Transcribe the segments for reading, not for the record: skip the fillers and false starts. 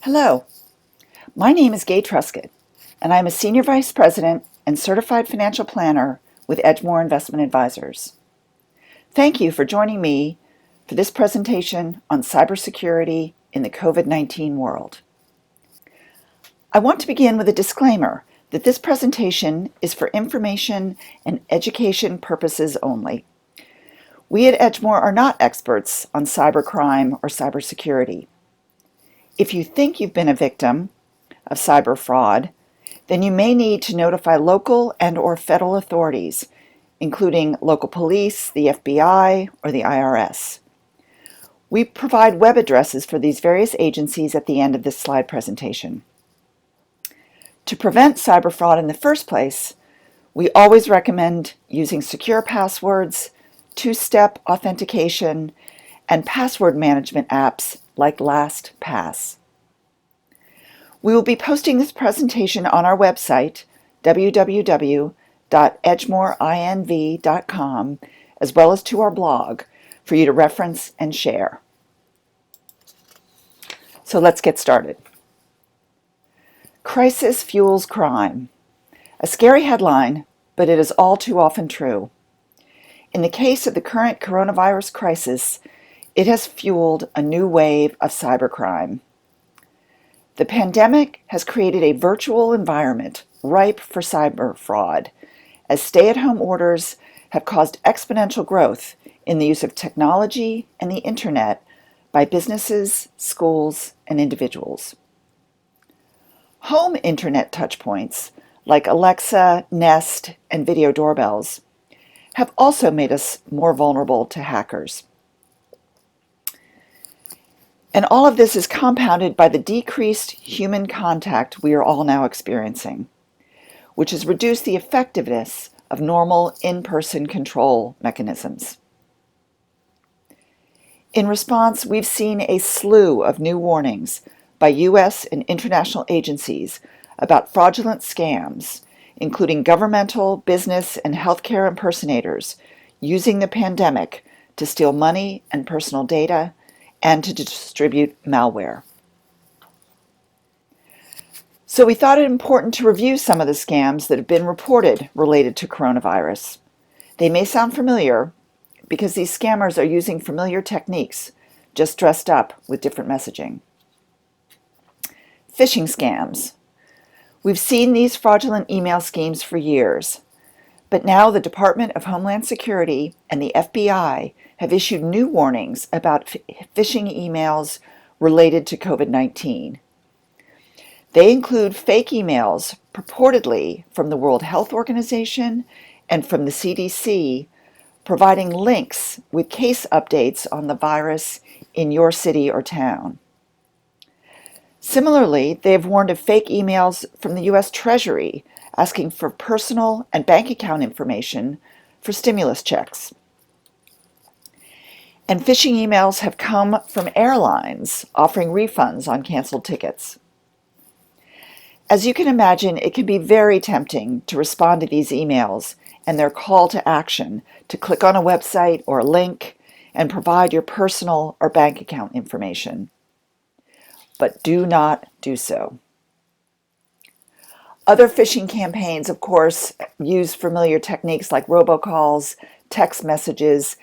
Hello, my name is Gay Truscott, and I'm a Senior Vice President and Certified Financial Planner with Edgemore Investment Advisors. Thank you for joining me for this presentation on cybersecurity in the COVID-19 world. I want to begin with a disclaimer that this presentation is for information and education purposes only. We at Edgemore are not experts on cybercrime or cybersecurity. If you think you've been a victim of cyber fraud, then you may need to notify local and/or federal authorities, including local police, the FBI, or the IRS. We provide web addresses for these various agencies at the end of this slide presentation. To prevent cyber fraud in the first place, we always recommend using secure passwords, two-step authentication, and password management apps like LastPass. We will be posting this presentation on our website, www.edgemoreinv.com, as well as to our blog for you to reference and share. So let's get started. Crisis fuels crime. A scary headline, but it is all too often true. In the case of the current coronavirus crisis, it has fueled a new wave of cybercrime. The pandemic has created a virtual environment ripe for cyber fraud, as stay-at-home orders have caused exponential growth in the use of technology and the internet by businesses, schools, and individuals. Home internet touchpoints like Alexa, Nest, and video doorbells have also made us more vulnerable to hackers. And all of this is compounded by the decreased human contact we are all now experiencing, which has reduced the effectiveness of normal in-person control mechanisms. In response, we've seen a slew of new warnings by U.S. and international agencies about fraudulent scams, including governmental, business, and healthcare impersonators using the pandemic to steal money and personal data and to distribute malware. So we thought it important to review some of the scams that have been reported related to coronavirus. They may sound familiar because these scammers are using familiar techniques, just dressed up with different messaging. Phishing scams. We've seen these fraudulent email schemes for years, but now the Department of Homeland Security and the FBI have issued new warnings about phishing emails related to COVID-19. They include fake emails purportedly from the World Health Organization and from the CDC, providing links with case updates on the virus in your city or town. Similarly, they have warned of fake emails from the U.S. Treasury asking for personal and bank account information for stimulus checks. And phishing emails have come from airlines offering refunds on canceled tickets. As you can imagine, it can be very tempting to respond to these emails and their call to action to click on a website or a link and provide your personal or bank account information. But do not do so. Other phishing campaigns, of course, use familiar techniques like robocalls, text messages,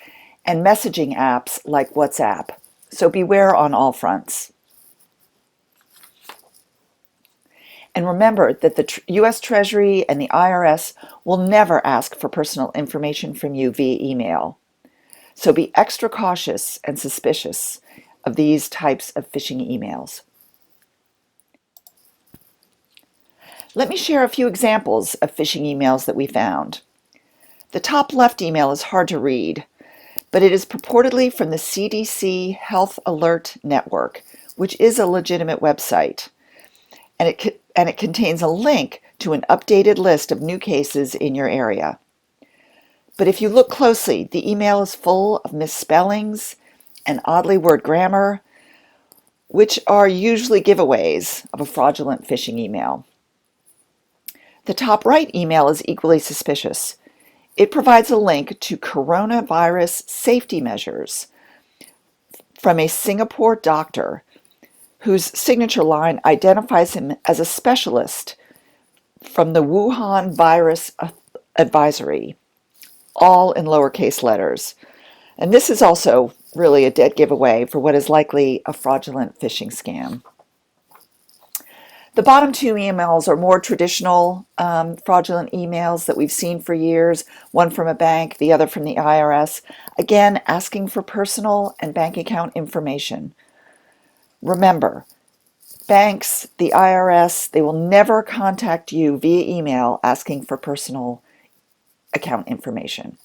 and messaging apps like WhatsApp. So beware on all fronts. And remember that the U.S. Treasury and the IRS will never ask for personal information from you via email. So be extra cautious and suspicious of these types of phishing emails. Let me share a few examples of phishing emails that we found. The top left email is hard to read, but it is purportedly from the CDC Health Alert Network, which is a legitimate website. And it contains a link to an updated list of new cases in your area. But if you look closely, the email is full of misspellings and oddly worded grammar, which are usually giveaways of a fraudulent phishing email. The top right email is equally suspicious. It provides a link to coronavirus safety measures from a Singapore doctor whose signature line identifies him as a specialist from the Wuhan Virus Advisory, all in lowercase letters. And this is also really a dead giveaway for what is likely a fraudulent phishing scam. The bottom two emails are more traditional fraudulent emails that we've seen for years, one from a bank, the other from the IRS, again asking for personal and bank account information. Remember, banks, the IRS, they will never contact you via email asking for personal account information.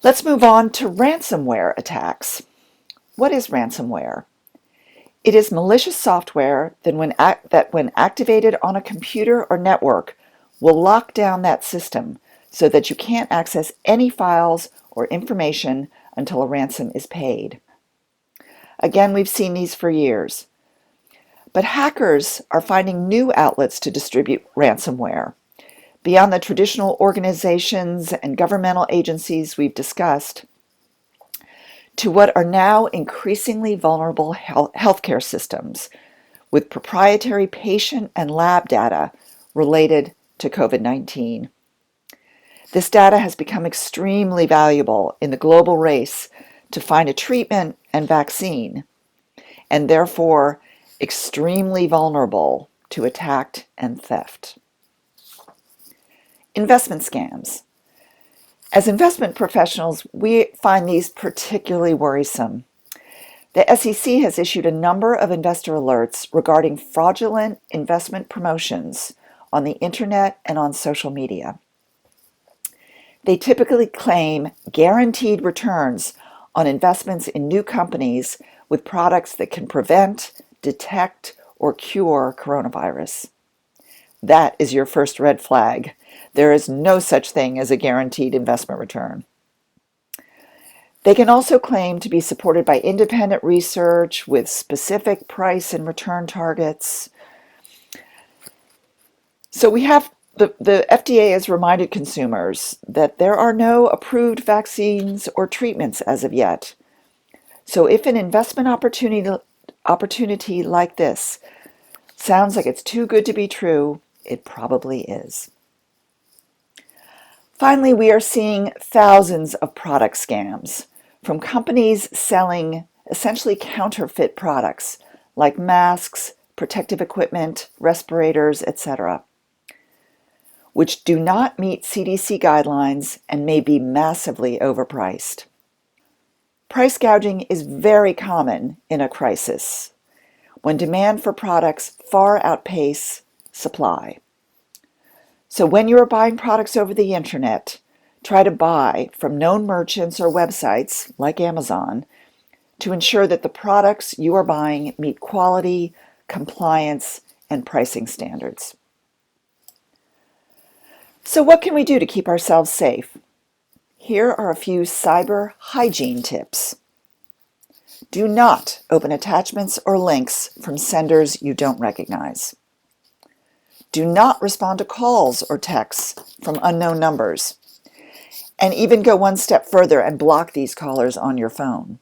Let's move on to ransomware attacks. What is ransomware? It is malicious software that when activated on a computer or network will lock down that system so that you can't access any files or information until a ransom is paid. Again, we've seen these for years. But hackers are finding new outlets to distribute ransomware. Beyond the traditional organizations and governmental agencies we've discussed, to what are now increasingly vulnerable healthcare systems with proprietary patient and lab data related to COVID-19. This data has become extremely valuable in the global race to find a treatment and vaccine, and therefore extremely vulnerable to attack and theft. Investment scams. As investment professionals, we find these particularly worrisome. The SEC has issued a number of investor alerts regarding fraudulent investment promotions on the internet and on social media. They typically claim guaranteed returns on investments in new companies with products that can prevent, detect, or cure coronavirus. That is your first red flag. There is no such thing as a guaranteed investment return. They can also claim to be supported by independent research with specific price and return targets. So the FDA has reminded consumers that there are no approved vaccines or treatments as of yet. So if an investment opportunity like this sounds like it's too good to be true, it probably is. Finally, we are seeing thousands of product scams from companies selling essentially counterfeit products like masks, protective equipment, respirators, etc., which do not meet CDC guidelines and may be massively overpriced. Price gouging is very common in a crisis when demand for products far outpace supply. So when you are buying products over the internet, try to buy from known merchants or websites like Amazon to ensure that the products you are buying meet quality, compliance, and pricing standards. So what can we do to keep ourselves safe? Here are a few cyber hygiene tips. Do not open attachments or links from senders you don't recognize. Do not respond to calls or texts from unknown numbers. And even go one step further and block these callers on your phone.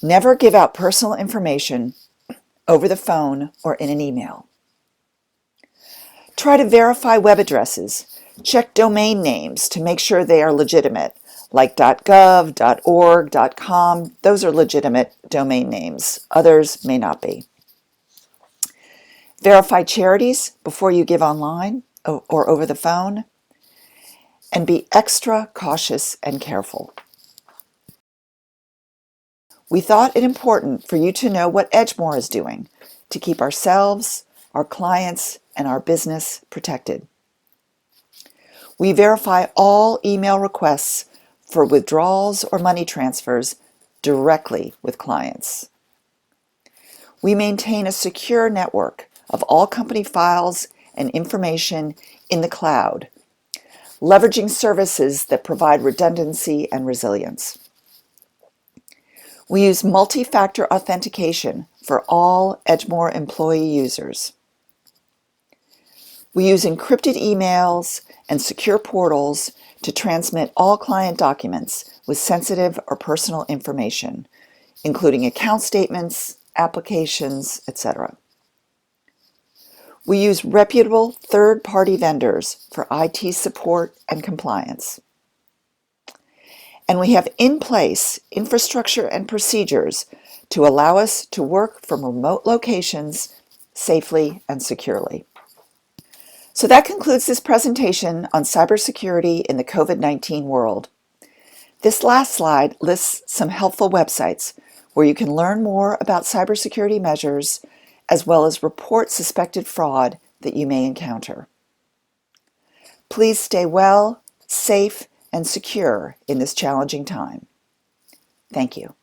Never give out personal information over the phone or in an email. Try to verify web addresses. Check domain names to make sure they are legitimate, like .gov, .org, .com. Those are legitimate domain names. Others may not be. Verify charities before you give online or over the phone. And be extra cautious and careful. We thought it important for you to know what Edgemore is doing to keep ourselves, our clients, and our business protected. We verify all email requests for withdrawals or money transfers directly with clients. We maintain a secure network of all company files and information in the cloud, leveraging services that provide redundancy and resilience. We use multi-factor authentication for all Edgemore employee users. We use encrypted emails and secure portals to transmit all client documents with sensitive or personal information, including account statements, applications, etc. We use reputable third-party vendors for IT support and compliance. And we have in place infrastructure and procedures to allow us to work from remote locations safely and securely. So that concludes this presentation on cybersecurity in the COVID-19 world. This last slide lists some helpful websites where you can learn more about cybersecurity measures as well as report suspected fraud that you may encounter. Please stay well, safe, and secure in this challenging time. Thank you.